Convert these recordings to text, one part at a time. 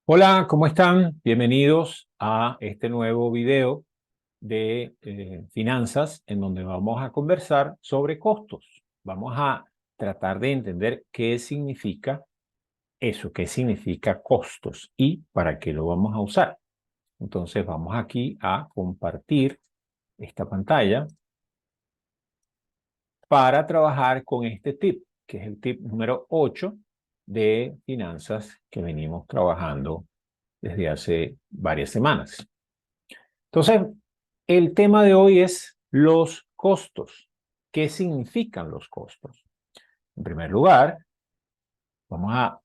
Hola, ¿cómo están? Bienvenidos a este nuevo video de finanzas en donde vamos a conversar sobre costos. Vamos a tratar de entender qué significa eso, qué significa costos y para qué lo vamos a usar. Entonces vamos aquí a compartir esta pantalla para trabajar con este tip, que es el tip número 8 de finanzas que venimos trabajando desde hace varias semanas. Entonces, el tema de hoy es los costos. ¿Qué significan los costos? En primer lugar, vamos a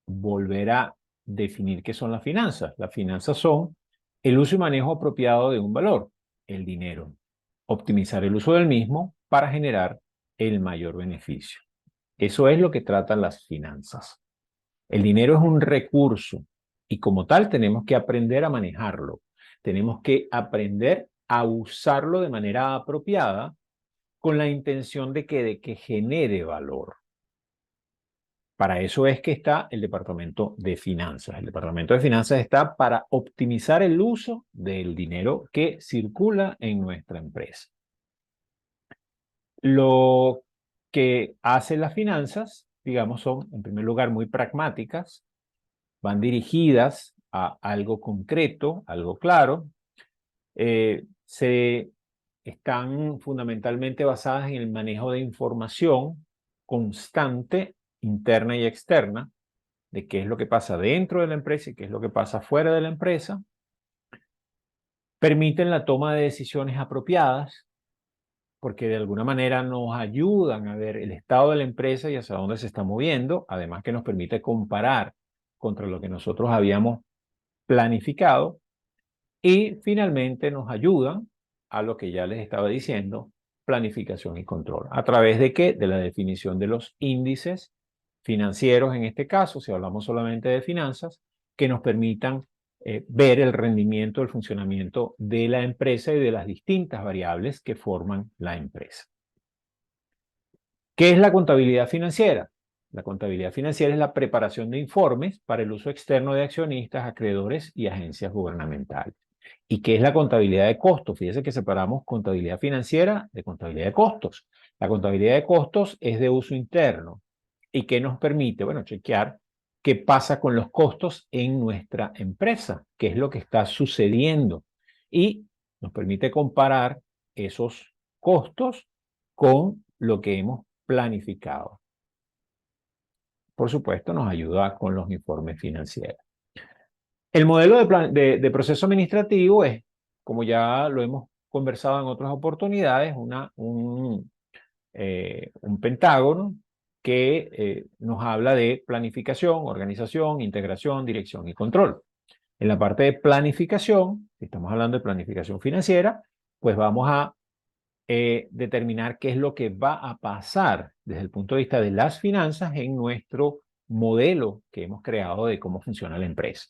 volver a definir qué son las finanzas. Las finanzas son el uso y manejo apropiado de un valor, el dinero. Optimizar el uso del mismo para generar el mayor beneficio. Eso es lo que tratan las finanzas. El dinero es un recurso y como tal tenemos que aprender a manejarlo. Tenemos que aprender a usarlo de manera apropiada con la intención de que genere valor. Para eso es que está el Departamento de Finanzas. El Departamento de Finanzas está para optimizar el uso del dinero que circula en nuestra empresa. Lo que hacen las finanzas, digamos, son en primer lugar muy pragmáticas, van dirigidas a algo concreto, algo claro, se están fundamentalmente basadas en el manejo de información constante, interna y externa, de qué es lo que pasa dentro de la empresa y qué es lo que pasa fuera de la empresa, permiten la toma de decisiones apropiadas, porque de alguna manera nos ayudan a ver el estado de la empresa y hacia dónde se está moviendo, además que nos permite comparar contra lo que nosotros habíamos planificado. Y finalmente nos ayudan a lo que ya les estaba diciendo, planificación y control. ¿A través de qué? De la definición de los índices financieros, en este caso, si hablamos solamente de finanzas, que nos permitan ver el rendimiento, el funcionamiento de la empresa y de las distintas variables que forman la empresa. ¿Qué es la contabilidad financiera? La contabilidad financiera es la preparación de informes para el uso externo de accionistas, acreedores y agencias gubernamentales. ¿Y qué es la contabilidad de costos? Fíjense que separamos contabilidad financiera de contabilidad de costos. La contabilidad de costos es de uso interno. ¿Y qué nos permite? Bueno, chequear qué pasa con los costos en nuestra empresa, qué es lo que está sucediendo. Y nos permite comparar esos costos con lo que hemos planificado. Por supuesto, nos ayuda con los informes financieros. El modelo de proceso administrativo es, como ya lo hemos conversado en otras oportunidades, un pentágono que nos habla de planificación, organización, integración, dirección y control. En la parte de planificación, si estamos hablando de planificación financiera, pues vamos a determinar qué es lo que va a pasar desde el punto de vista de las finanzas en nuestro modelo que hemos creado de cómo funciona la empresa.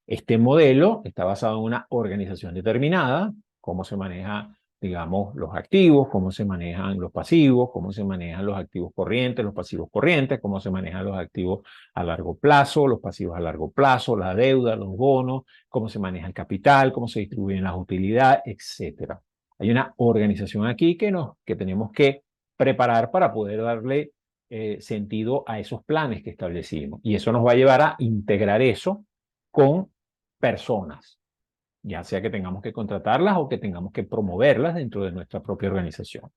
Este modelo está basado en una organización determinada, cómo se maneja, digamos, los activos, cómo se manejan los pasivos, cómo se manejan los activos corrientes, los pasivos corrientes, cómo se manejan los activos a largo plazo, los pasivos a largo plazo, la deuda, los bonos, cómo se maneja el capital, cómo se distribuyen las utilidades, etcétera. Hay una organización aquí que tenemos que preparar para poder darle sentido a esos planes que establecimos. Y eso nos va a llevar a integrar eso con personas, ya sea que tengamos que contratarlas o que tengamos que promoverlas dentro de nuestra propia organización.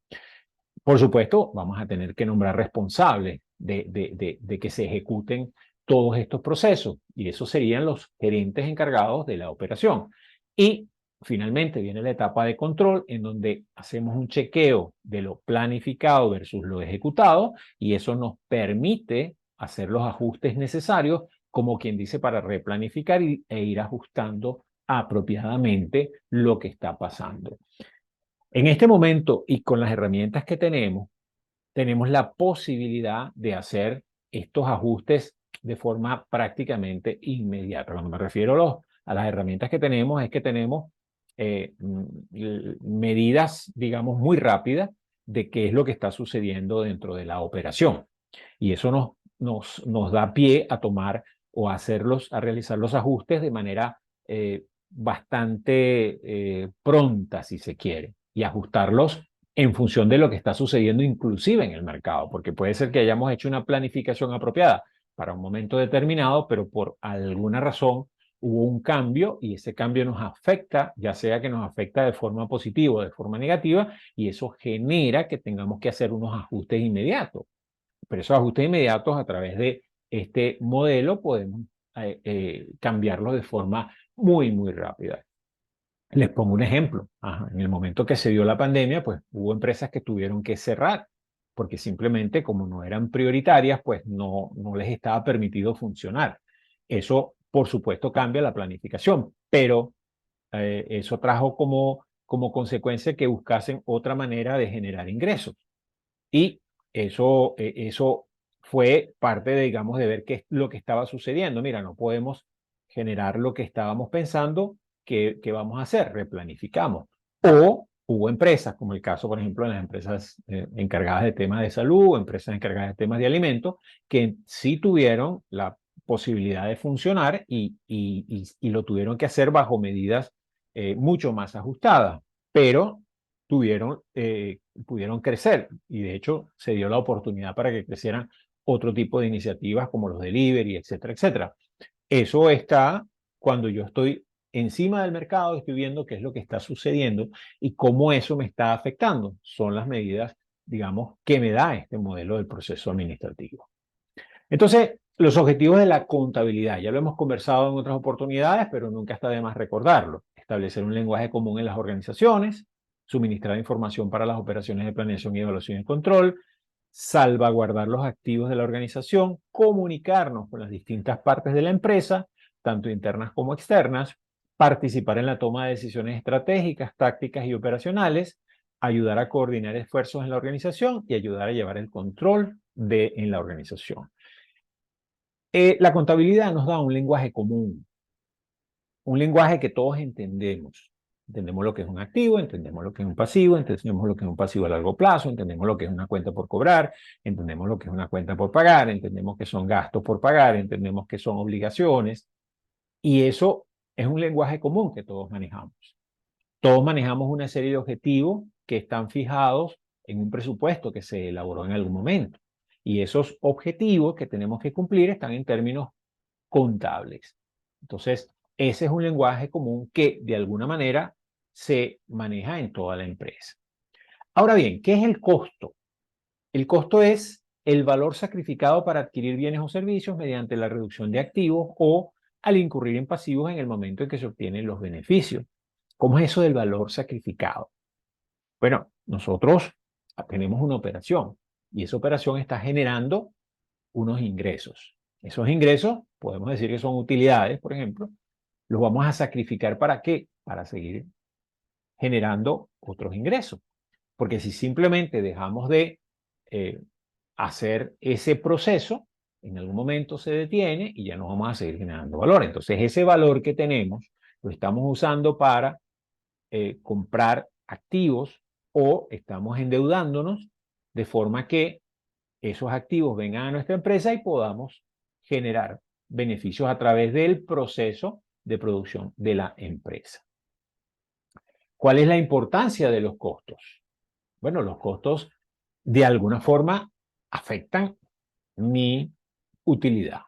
Por supuesto, vamos a tener que nombrar responsables de que se ejecuten todos estos procesos y esos serían los gerentes encargados de la operación. Y finalmente viene la etapa de control en donde hacemos un chequeo de lo planificado versus lo ejecutado y eso nos permite hacer los ajustes necesarios, como quien dice, para replanificar e ir ajustando apropiadamente lo que está pasando. En este momento y con las herramientas que tenemos la posibilidad de hacer estos ajustes de forma prácticamente inmediata. Cuando me refiero a las herramientas que tenemos, es que tenemos medidas, digamos, muy rápidas de qué es lo que está sucediendo dentro de la operación. Y eso nos da pie a tomar o a realizar los ajustes de manera bastante pronta, si se quiere, y ajustarlos en función de lo que está sucediendo inclusive en el mercado, porque puede ser que hayamos hecho una planificación apropiada para un momento determinado, pero por alguna razón hubo un cambio y ese cambio nos afecta, ya sea que nos afecta de forma positiva o de forma negativa, y eso genera que tengamos que hacer unos ajustes inmediatos. Pero esos ajustes inmediatos a través de este modelo podemos cambiarlos de forma muy, muy rápida. Les pongo un ejemplo. En el momento que se dio la pandemia, pues hubo empresas que tuvieron que cerrar porque simplemente como no eran prioritarias, pues no les estaba permitido funcionar. Eso, por supuesto, cambia la planificación, pero eso trajo como consecuencia que buscasen otra manera de generar ingresos. Y eso fue parte de, digamos, de ver qué es lo que estaba sucediendo. Mira, no podemos generar lo que estábamos pensando, ¿qué vamos a hacer? Replanificamos. O hubo empresas, como el caso, por ejemplo, de las empresas encargadas de temas de salud, empresas encargadas de temas de alimentos, que sí tuvieron la posibilidad de funcionar y lo tuvieron que hacer bajo medidas mucho más ajustadas, pero pudieron crecer y de hecho se dio la oportunidad para que crecieran otro tipo de iniciativas como los delivery, etcétera, etcétera. Eso está cuando yo estoy encima del mercado, estoy viendo qué es lo que está sucediendo y cómo eso me está afectando. Son las medidas, digamos, que me da este modelo del proceso administrativo. Entonces, los objetivos de la contabilidad, ya lo hemos conversado en otras oportunidades, pero nunca está de más recordarlo. Establecer un lenguaje común en las organizaciones, suministrar información para las operaciones de planeación y evaluación y control, salvaguardar los activos de la organización, comunicarnos con las distintas partes de la empresa, tanto internas como externas, participar en la toma de decisiones estratégicas, tácticas y operacionales, ayudar a coordinar esfuerzos en la organización y ayudar a llevar el control en la organización. La contabilidad nos da un lenguaje común, un lenguaje que todos entendemos. Entendemos lo que es un activo, entendemos lo que es un pasivo, entendemos lo que es un pasivo a largo plazo, entendemos lo que es una cuenta por cobrar, entendemos lo que es una cuenta por pagar, entendemos que son gastos por pagar, entendemos que son obligaciones. Y eso es un lenguaje común que todos manejamos. Todos manejamos una serie de objetivos que están fijados en un presupuesto que se elaboró en algún momento. Y esos objetivos que tenemos que cumplir están en términos contables. Entonces, ese es un lenguaje común que de alguna manera se maneja en toda la empresa. Ahora bien, ¿qué es el costo? El costo es el valor sacrificado para adquirir bienes o servicios mediante la reducción de activos o al incurrir en pasivos en el momento en que se obtienen los beneficios. ¿Cómo es eso del valor sacrificado? Bueno, nosotros tenemos una operación y esa operación está generando unos ingresos. Esos ingresos, podemos decir que son utilidades, por ejemplo, los vamos a sacrificar ¿para qué? Para seguir generando otros ingresos. Porque si simplemente dejamos de eh, hacer ese proceso, en algún momento se detiene y ya no vamos a seguir generando valor. Entonces, ese valor que tenemos lo estamos usando para comprar activos o estamos endeudándonos de forma que esos activos vengan a nuestra empresa y podamos generar beneficios a través del proceso de producción de la empresa. ¿Cuál es la importancia de los costos? Bueno, los costos de alguna forma afectan mi utilidad.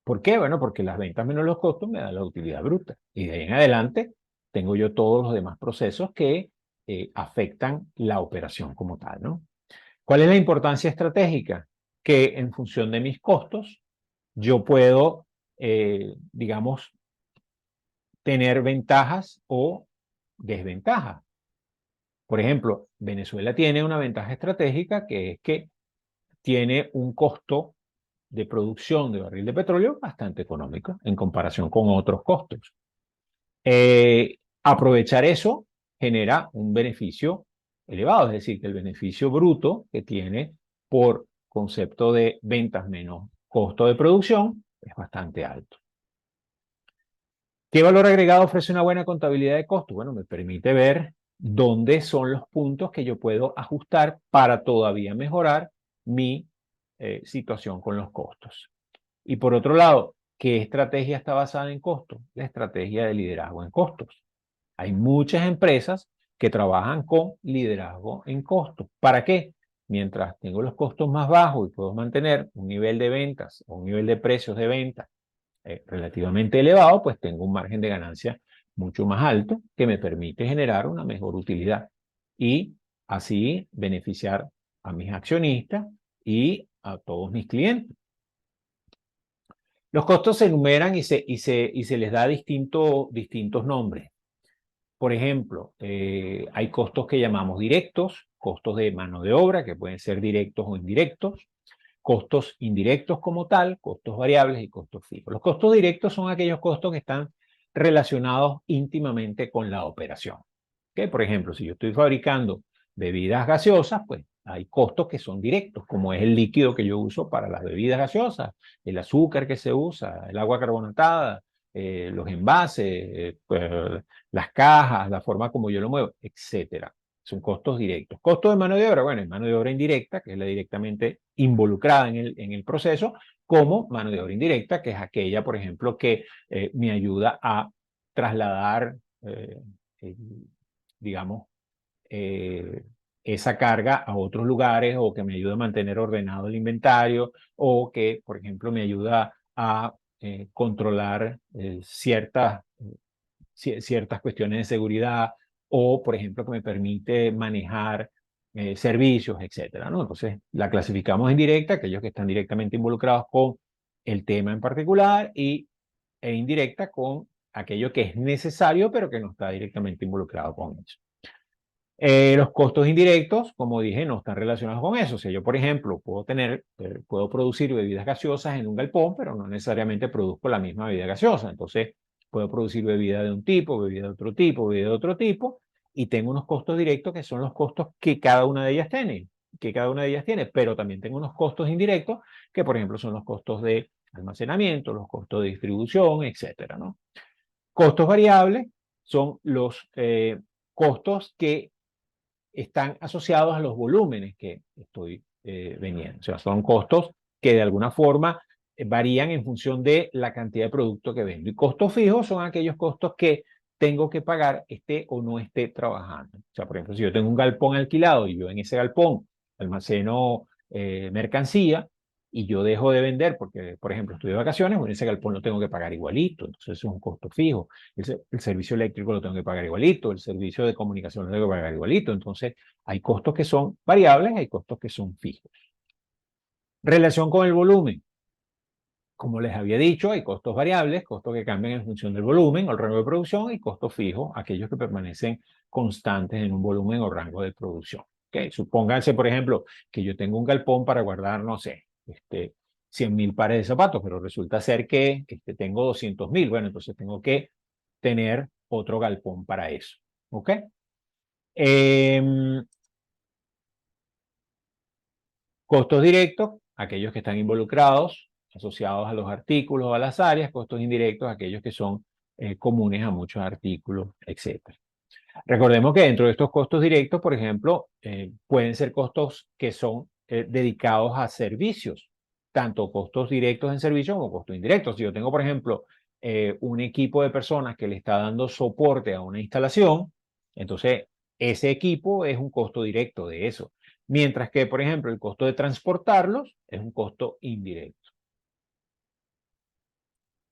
¿Por qué? Bueno, porque las ventas menos los costos me dan la utilidad bruta. Y de ahí en adelante tengo yo todos los demás procesos que afectan la operación como tal, ¿no? ¿Cuál es la importancia estratégica? Que en función de mis costos, yo puedo, digamos, tener ventajas o desventajas. Por ejemplo, Venezuela tiene una ventaja estratégica que es que tiene un costo de producción de barril de petróleo bastante económico en comparación con otros costos. Aprovechar eso genera un beneficio elevado, es decir, que el beneficio bruto que tiene por concepto de ventas menos costo de producción es bastante alto. ¿Qué valor agregado ofrece una buena contabilidad de costos? Bueno, me permite ver dónde son los puntos que yo puedo ajustar para todavía mejorar mi situación con los costos. Y por otro lado, ¿Qué estrategia está basada en costos? La estrategia de liderazgo en costos. Hay muchas empresas que trabajan con liderazgo en costos. ¿Para qué? Mientras tengo los costos más bajos y puedo mantener un nivel de ventas o un nivel de precios de venta relativamente elevado, pues tengo un margen de ganancia mucho más alto que me permite generar una mejor utilidad y así beneficiar a mis accionistas y a todos mis clientes. Los costos se enumeran y se les da distintos nombres. Por ejemplo, hay costos que llamamos directos, costos de mano de obra, que pueden ser directos o indirectos, costos indirectos como tal, costos variables y costos fijos. Los costos directos son aquellos costos que están relacionados íntimamente con la operación. ¿Okay? Por ejemplo, si yo estoy fabricando bebidas gaseosas, pues hay costos que son directos, como es el líquido que yo uso para las bebidas gaseosas, el azúcar que se usa, el agua carbonatada, los envases, pues, las cajas, la forma como yo lo muevo, etcétera. Son costos directos. Costo de mano de obra, bueno, es mano de obra indirecta, que es la directamente involucrada en el proceso, como mano de obra indirecta, que es aquella, por ejemplo, que me ayuda a trasladar, digamos, eh, esa carga a otros lugares o que me ayuda a mantener ordenado el inventario o que, por ejemplo, me ayuda a controlar ciertas cuestiones de seguridad o, por ejemplo, que me permite manejar servicios, etcétera, ¿no? Entonces, la clasificamos en directa, aquellos que están directamente involucrados con el tema en particular e indirecta con aquello que es necesario, pero que no está directamente involucrado con eso. Los costos indirectos, como dije, no están relacionados con eso. O sea, yo, por ejemplo, puedo producir bebidas gaseosas en un galpón, pero no necesariamente produzco la misma bebida gaseosa. Entonces, puedo producir bebida de un tipo, bebida de otro tipo, bebida de otro tipo, y tengo unos costos directos que son los costos que cada una de ellas tiene, pero también tengo unos costos indirectos que, por ejemplo, son los costos de almacenamiento, los costos de distribución, etcétera, ¿no? Costos variables son los costos que están asociados a los volúmenes que estoy vendiendo. O sea, son costos que de alguna forma varían en función de la cantidad de producto que vendo. Y costos fijos son aquellos costos que tengo que pagar esté o no esté trabajando. O sea, por ejemplo, si yo tengo un galpón alquilado y yo en ese galpón almaceno mercancía y yo dejo de vender porque, por ejemplo, estoy de vacaciones, bueno, ese galpón lo tengo que pagar igualito. Entonces, eso es un costo fijo. El servicio eléctrico lo tengo que pagar igualito, el servicio de comunicación lo tengo que pagar igualito. Entonces, hay costos que son variables, hay costos que son fijos. Relación con el volumen. Como les había dicho, hay costos variables, costos que cambian en función del volumen o el rango de producción, y costos fijos, aquellos que permanecen constantes en un volumen o rango de producción. ¿Okay? Supónganse, por ejemplo, que yo tengo un galpón para guardar, no sé, 100.000 pares de zapatos, pero resulta ser que tengo 200.000. Bueno, entonces tengo que tener otro galpón para eso. ¿Ok? Costos directos, aquellos que están involucrados, asociados a los artículos o a las áreas. Costos indirectos, aquellos que son comunes a muchos artículos, etc. Recordemos que dentro de estos costos directos, por ejemplo, pueden ser costos que son dedicados a servicios, tanto costos directos en servicios como costos indirectos. Si yo tengo, por ejemplo, un equipo de personas que le está dando soporte a una instalación, entonces ese equipo es un costo directo de eso. Mientras que, por ejemplo, el costo de transportarlos es un costo indirecto.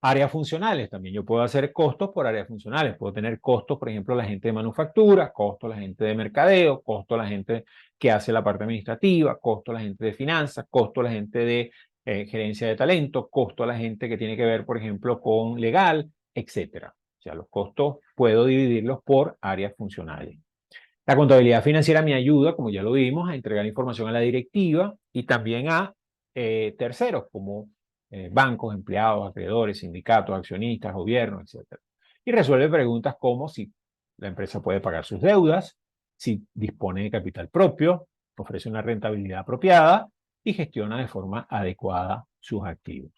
Áreas funcionales, también yo puedo hacer costos por áreas funcionales. Puedo tener costos, por ejemplo, la gente de manufactura, costo la gente de mercadeo, costo la gente que hace la parte administrativa, costo la gente de finanzas, costo la gente de gerencia de talento, costo la gente que tiene que ver, por ejemplo, con legal, etcétera. O sea, los costos puedo dividirlos por áreas funcionales. La contabilidad financiera me ayuda, como ya lo vimos, a entregar información a la directiva y también a terceros, como bancos, empleados, acreedores, sindicatos, accionistas, gobiernos, etc. Y resuelve preguntas como si la empresa puede pagar sus deudas, si dispone de capital propio, ofrece una rentabilidad apropiada y gestiona de forma adecuada sus activos.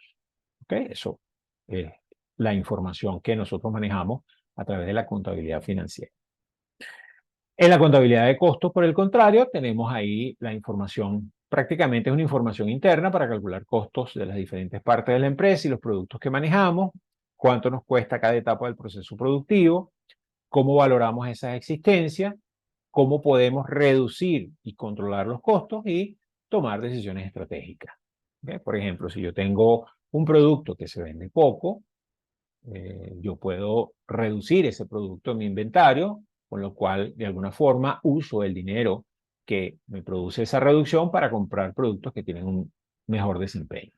¿Ok? Eso es la información que nosotros manejamos a través de la contabilidad financiera. En la contabilidad de costos, por el contrario, tenemos ahí la información prácticamente es una información interna para calcular costos de las diferentes partes de la empresa y los productos que manejamos, cuánto nos cuesta cada etapa del proceso productivo, cómo valoramos esas existencias, cómo podemos reducir y controlar los costos y tomar decisiones estratégicas. ¿Okay? Por ejemplo, si yo tengo un producto que se vende poco, yo puedo reducir ese producto en mi inventario, con lo cual de alguna forma uso el dinero que me produce esa reducción para comprar productos que tienen un mejor desempeño.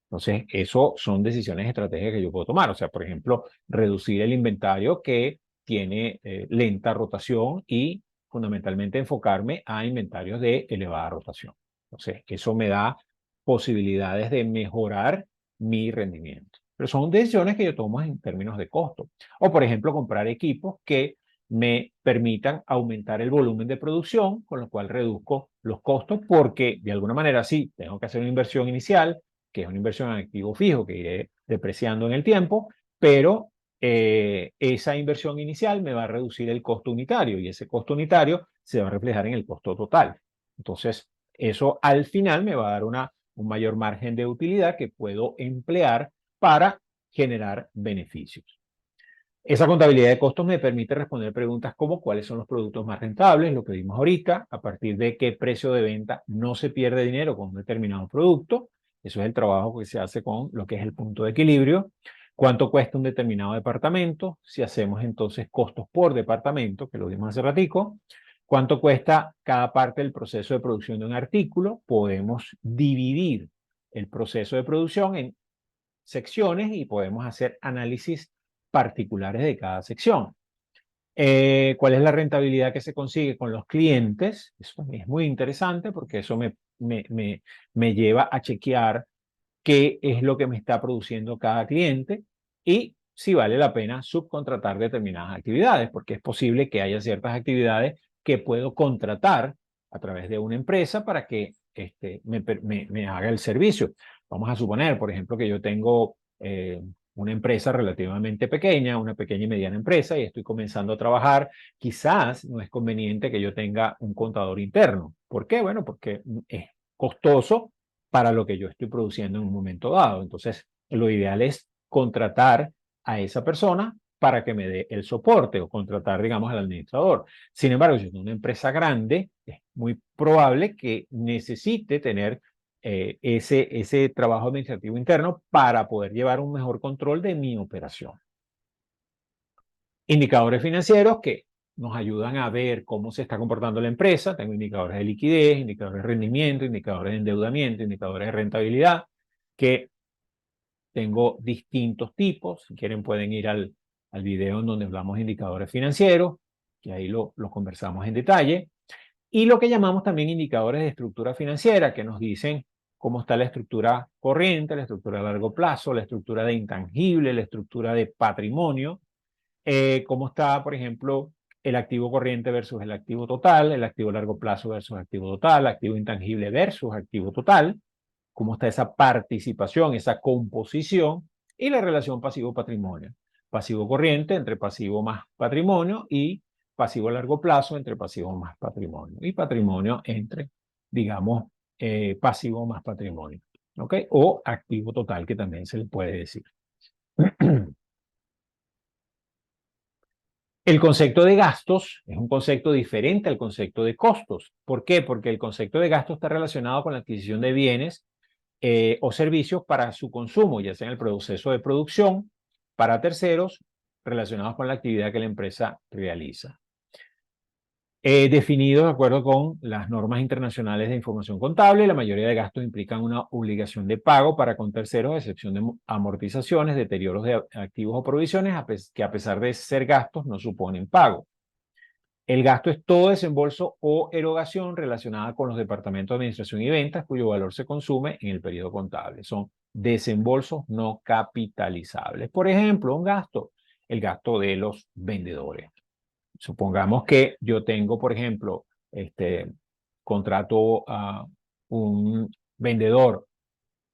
Entonces, eso son decisiones estratégicas que yo puedo tomar. O sea, por ejemplo, reducir el inventario que tiene lenta rotación y fundamentalmente enfocarme a inventarios de elevada rotación. Entonces, eso me da posibilidades de mejorar mi rendimiento. Pero son decisiones que yo tomo en términos de costo. O, por ejemplo, comprar equipos que me permitan aumentar el volumen de producción, con lo cual reduzco los costos, porque de alguna manera sí, tengo que hacer una inversión inicial, que es una inversión en activo fijo que iré depreciando en el tiempo, pero esa inversión inicial me va a reducir el costo unitario y ese costo unitario se va a reflejar en el costo total. Entonces, eso al final me va a dar un mayor margen de utilidad que puedo emplear para generar beneficios. Esa contabilidad de costos me permite responder preguntas como cuáles son los productos más rentables, lo que vimos ahorita, a partir de qué precio de venta no se pierde dinero con un determinado producto. Eso es el trabajo que se hace con lo que es el punto de equilibrio. ¿Cuánto cuesta un determinado departamento? Si hacemos entonces costos por departamento, que lo vimos hace ratico. ¿Cuánto cuesta cada parte del proceso de producción de un artículo? Podemos dividir el proceso de producción en secciones y podemos hacer análisis particulares de cada sección. ¿Cuál es la rentabilidad que se consigue con los clientes? Eso es muy interesante porque eso me lleva a chequear qué es lo que me está produciendo cada cliente y si vale la pena subcontratar determinadas actividades, porque es posible que haya ciertas actividades que puedo contratar a través de una empresa para que me haga el servicio. Vamos a suponer, por ejemplo, que yo tengo una empresa relativamente pequeña, una pequeña y mediana empresa, y estoy comenzando a trabajar. Quizás no es conveniente que yo tenga un contador interno. ¿Por qué? Bueno, porque es costoso para lo que yo estoy produciendo en un momento dado. Entonces, lo ideal es contratar a esa persona para que me dé el soporte o contratar, digamos, al administrador. Sin embargo, si es una empresa grande, es muy probable que necesite tener ese trabajo administrativo interno para poder llevar un mejor control de mi operación. Indicadores financieros que nos ayudan a ver cómo se está comportando la empresa. Tengo indicadores de liquidez, indicadores de rendimiento, indicadores de endeudamiento, indicadores de rentabilidad, que tengo distintos tipos. Si quieren pueden ir al video en donde hablamos de indicadores financieros, que ahí lo conversamos en detalle. Y lo que llamamos también indicadores de estructura financiera, que nos dicen cómo está la estructura corriente, la estructura a largo plazo, la estructura de intangible, la estructura de patrimonio, cómo está, por ejemplo, el activo corriente versus el activo total, el activo a largo plazo versus activo total, activo intangible versus activo total, cómo está esa participación, esa composición y la relación pasivo-patrimonio. Pasivo corriente entre pasivo más patrimonio y pasivo a largo plazo entre pasivo más patrimonio y patrimonio entre, digamos, pasivo más patrimonio. ¿Ok? O activo total, que también se le puede decir. El concepto de gastos es un concepto diferente al concepto de costos. ¿Por qué? Porque el concepto de gastos está relacionado con la adquisición de bienes o servicios para su consumo, ya sea en el proceso de producción, para terceros, relacionados con la actividad que la empresa realiza. Definido de acuerdo con las normas internacionales de información contable, la mayoría de gastos implican una obligación de pago para con terceros, a excepción de amortizaciones, deterioros de activos o provisiones, que a pesar de ser gastos no suponen pago. El gasto es todo desembolso o erogación relacionada con los departamentos de administración y ventas cuyo valor se consume en el periodo contable. Son desembolsos no capitalizables. Por ejemplo, un gasto, el gasto de los vendedores. Supongamos que yo tengo, por ejemplo, contrato a un vendedor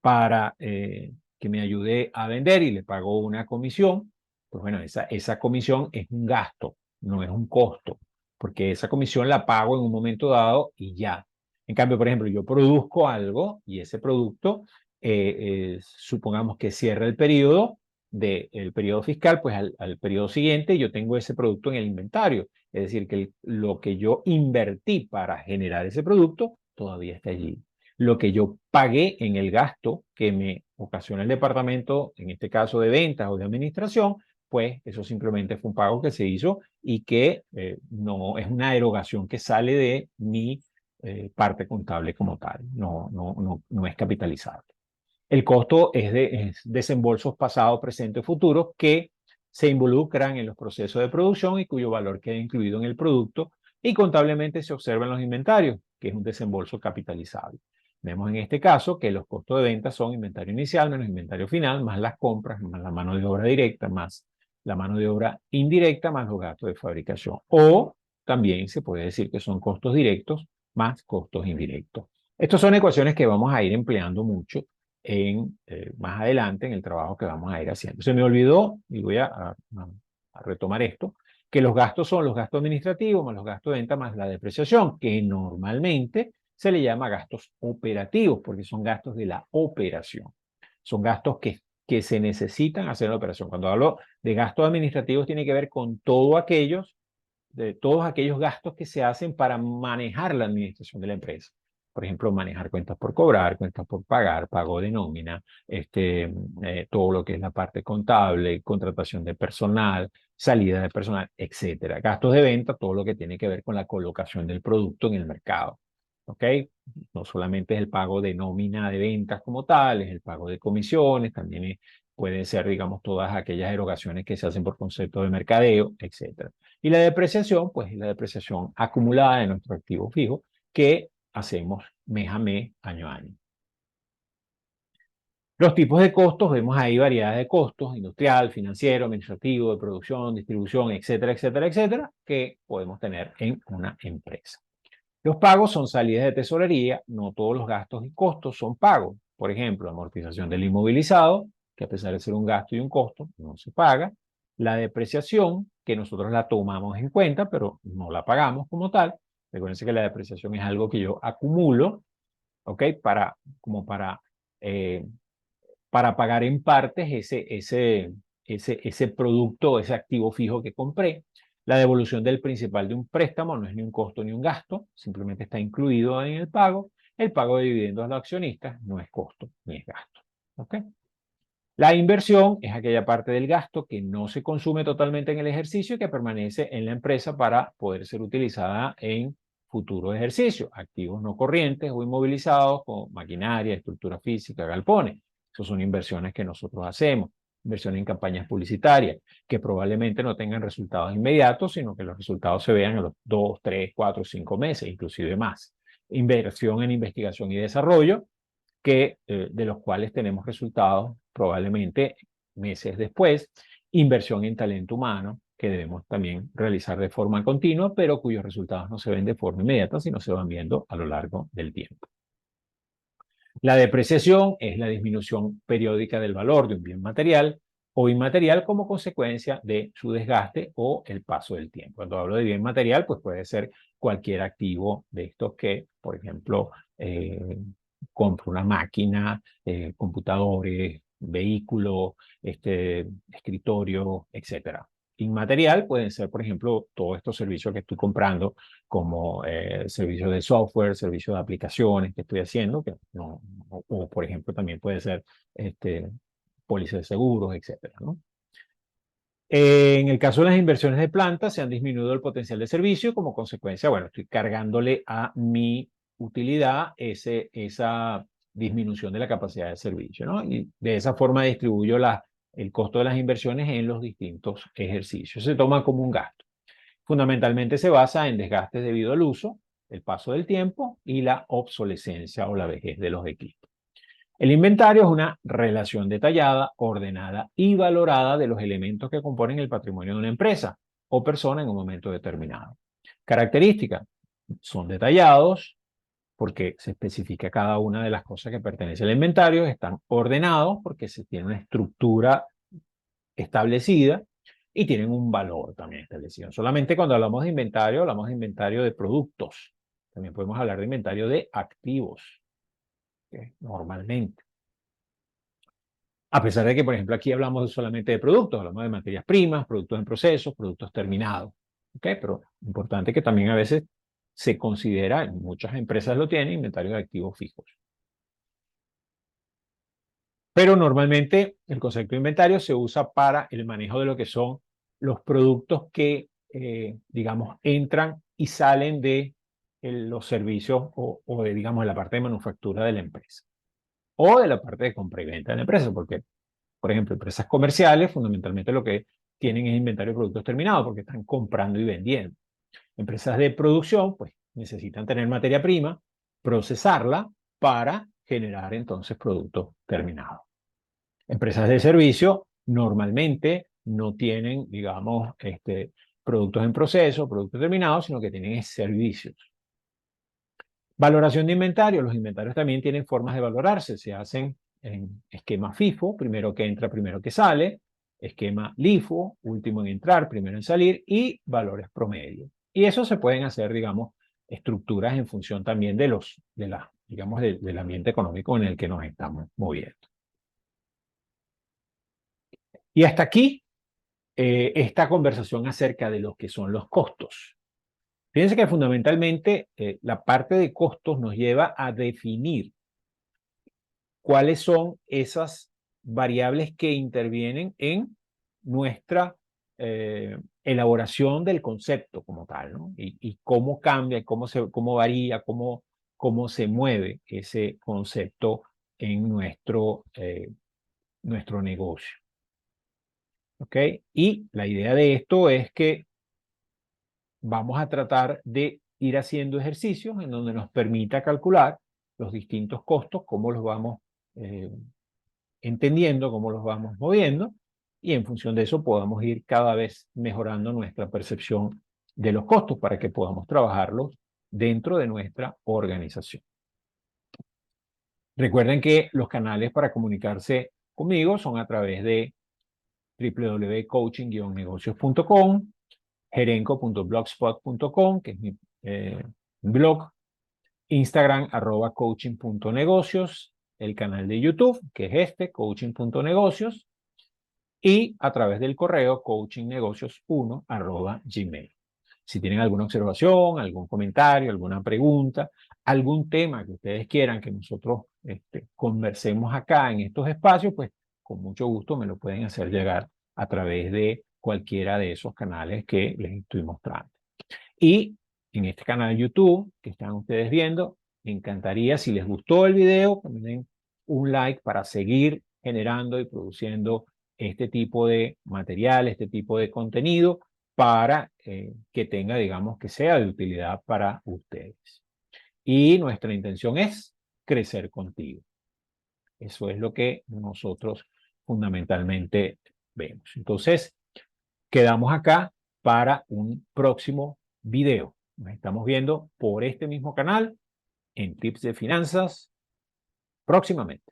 para que me ayude a vender y le pago una comisión. Pues bueno, esa comisión es un gasto, no es un costo, porque esa comisión la pago en un momento dado y ya. En cambio, por ejemplo, yo produzco algo y ese producto, supongamos que cierra el periodo fiscal, pues al periodo siguiente yo tengo ese producto en el inventario. Es decir, que lo que yo invertí para generar ese producto todavía está allí. Lo que yo pagué en el gasto que me ocasiona el departamento, en este caso de ventas o de administración, pues eso simplemente fue un pago que se hizo y que no es una erogación que sale de mi parte contable como tal, no es capitalizable. El costo es desembolsos pasados, presentes, futuros que se involucran en los procesos de producción y cuyo valor queda incluido en el producto y contablemente se observa en los inventarios, que es un desembolso capitalizable. Vemos en este caso que los costos de venta son inventario inicial menos inventario final, más las compras, más la mano de obra directa, más la mano de obra indirecta, más los gastos de fabricación. O también se puede decir que son costos directos más costos indirectos. Estas son ecuaciones que vamos a ir empleando mucho más adelante en el trabajo que vamos a ir haciendo. Se me olvidó, y voy a retomar esto, que los gastos son los gastos administrativos más los gastos de venta más la depreciación, que normalmente se le llama gastos operativos, porque son gastos de la operación. Son gastos que se necesitan hacer la operación. Cuando hablo de gastos administrativos, tiene que ver con de todos aquellos gastos que se hacen para manejar la administración de la empresa. Por ejemplo, manejar cuentas por cobrar, cuentas por pagar, pago de nómina, todo lo que es la parte contable, contratación de personal, salida de personal, etcétera. Gastos de venta, todo lo que tiene que ver con la colocación del producto en el mercado. ¿Ok? No solamente es el pago de nómina de ventas como tal, es el pago de comisiones, también pueden ser, digamos, todas aquellas erogaciones que se hacen por concepto de mercadeo, etcétera. Y la depreciación, pues es la depreciación acumulada de nuestro activo fijo que hacemos mes a mes, año a año. Los tipos de costos, vemos ahí variedades de costos, industrial, financiero, administrativo, de producción, distribución, etcétera, etcétera, etcétera, que podemos tener en una empresa. Los pagos son salidas de tesorería, no todos los gastos y costos son pagos. Por ejemplo, amortización del inmovilizado, que a pesar de ser un gasto y un costo, no se paga. La depreciación, que nosotros la tomamos en cuenta, pero no la pagamos como tal. Recuerden que la depreciación es algo que yo acumulo, ¿ok? Como eh, para pagar en partes ese producto, ese activo fijo que compré. La devolución del principal de un préstamo no es ni un costo ni un gasto, simplemente está incluido en el pago. El pago de dividendos a los accionistas no es costo ni es gasto. ¿Ok? La inversión es aquella parte del gasto que no se consume totalmente en el ejercicio y que permanece en la empresa para poder ser utilizada en futuros ejercicios, activos no corrientes o inmovilizados como maquinaria, estructura física, galpones. Esas son inversiones que nosotros hacemos. Inversión en campañas publicitarias, que probablemente no tengan resultados inmediatos, sino que los resultados se vean en los 2, 3, 4, 5 meses, inclusive más. Inversión en investigación y desarrollo, de los cuales tenemos resultados probablemente meses después. Inversión en talento humano, que debemos también realizar de forma continua, pero cuyos resultados no se ven de forma inmediata, sino se van viendo a lo largo del tiempo. La depreciación es la disminución periódica del valor de un bien material o inmaterial como consecuencia de su desgaste o el paso del tiempo. Cuando hablo de bien material, pues puede ser cualquier activo de estos que, por ejemplo, compro una máquina, computadores, vehículo, escritorio, etcétera. Inmaterial pueden ser, por ejemplo, todos estos servicios que estoy comprando, como servicios de software, servicios de aplicaciones que estoy haciendo, que no, o por ejemplo también puede ser pólizas de seguros, etcétera, ¿no? En el caso de las inversiones de planta, se han disminuido el potencial de servicio como consecuencia, bueno, estoy cargándole a mi utilidad esa disminución de la capacidad de servicio, ¿no? Y de esa forma distribuyo el costo de las inversiones en los distintos ejercicios. Se toma como un gasto. Fundamentalmente se basa en desgastes debido al uso, el paso del tiempo y la obsolescencia o la vejez de los equipos. El inventario es una relación detallada, ordenada y valorada de los elementos que componen el patrimonio de una empresa o persona en un momento determinado. Características: son detallados porque se especifica cada una de las cosas que pertenecen al inventario, están ordenados porque se tiene una estructura establecida y tienen un valor también establecido. Solamente cuando hablamos de inventario de productos. También podemos hablar de inventario de activos, ¿ok? Normalmente. A pesar de que, por ejemplo, aquí hablamos solamente de productos, hablamos de materias primas, productos en proceso, productos terminados, ¿ok? Pero importante que también a veces se considera, muchas empresas lo tienen, inventario de activos fijos. Pero normalmente el concepto de inventario se usa para el manejo de lo que son los productos que, digamos, entran y salen de los servicios o de, digamos, la parte de manufactura de la empresa o de la parte de compra y venta de la empresa, porque, por ejemplo, empresas comerciales fundamentalmente lo que tienen es inventario de productos terminados porque están comprando y vendiendo. Empresas de producción, pues, necesitan tener materia prima, procesarla para generar entonces productos terminados. Empresas de servicio normalmente no tienen, digamos, productos en proceso, productos terminados, sino que tienen servicios. Valoración de inventario. Los inventarios también tienen formas de valorarse. Se hacen en esquema FIFO, primero que entra, primero que sale, esquema LIFO, último en entrar, primero en salir, y valores promedio. Y eso se pueden hacer, digamos, estructuras en función también de digamos, del ambiente económico en el que nos estamos moviendo. Y hasta aquí esta conversación acerca de lo que son los costos. Fíjense que fundamentalmente la parte de costos nos lleva a definir cuáles son esas variables que intervienen en nuestra elaboración del concepto como tal, ¿no? Y cómo cambia, cómo varía, cómo se mueve ese concepto en nuestro negocio. ¿Ok? Y la idea de esto es que vamos a tratar de ir haciendo ejercicios en donde nos permita calcular los distintos costos, cómo los vamos entendiendo, cómo los vamos moviendo, y en función de eso podamos ir cada vez mejorando nuestra percepción de los costos para que podamos trabajarlos dentro de nuestra organización. Recuerden que los canales para comunicarse conmigo son a través de www.coaching-negocios.com, gerenco.blogspot.com, que es mi blog, Instagram, @coaching.negocios, el canal de YouTube, que es coaching.negocios, y a través del correo coachingnegocios1@gmail. Si tienen alguna observación, algún comentario, alguna pregunta, algún tema que ustedes quieran que nosotros conversemos acá en estos espacios, pues con mucho gusto me lo pueden hacer llegar a través de cualquiera de esos canales que les estoy mostrando. Y en este canal de YouTube que están ustedes viendo, me encantaría, si les gustó el video, que me den un like para seguir generando y produciendo este tipo de material, este tipo de contenido, para que tenga, digamos, que sea de utilidad para ustedes. Y nuestra intención es crecer contigo. Eso es lo que nosotros fundamentalmente vemos. Entonces, quedamos acá para un próximo video. Nos estamos viendo por este mismo canal en Tips de Finanzas próximamente.